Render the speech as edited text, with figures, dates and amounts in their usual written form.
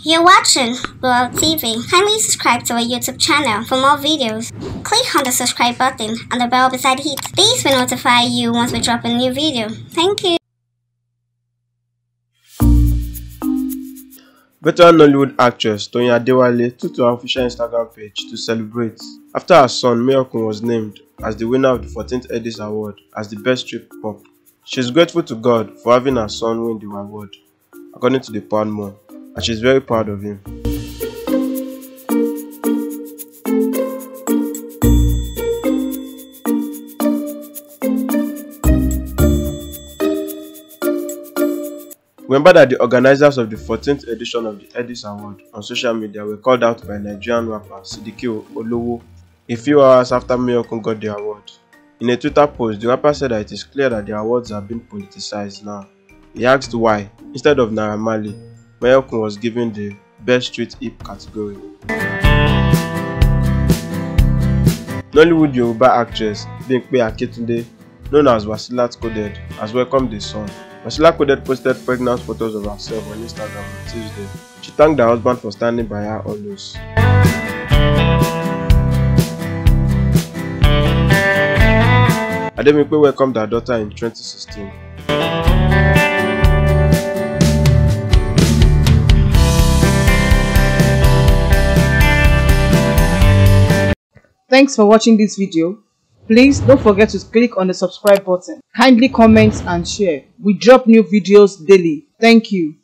You're watching World TV. Kindly subscribe to our YouTube channel for more videos. Click on the subscribe button and the bell beside it. These will notify you once we drop a new video. Thank you. Veteran Nollywood actress Toyin Adewale took to her official Instagram page to celebrate after her son Mayokun was named as the winner of the 14th Edis Award as the best strip pop. She is grateful to God for having her son win the award, according to the Proud Mom, and she is very proud of him. Remember that the organizers of the 14th edition of the Edis Award on social media were called out by Nigerian rapper Sidiki Olowo a few hours after Mayokun got the award. In a Twitter post, the rapper said that it is clear that the awards are being politicized now. He asked why, instead of Naira Marley, Mayokun was given the Best Street Hip category. Nollywood Yoruba actress Bimpe Aketunde, known as Wasilat Coded, has welcomed the son. Wasilat Coded posted pregnant photos of herself on Instagram on Tuesday. She thanked her husband for standing by her always. Ademikpe welcomed her daughter in 2016. Thanks for watching this video. Please don't forget to click on the subscribe button. Kindly comment and share. We drop new videos daily. Thank you.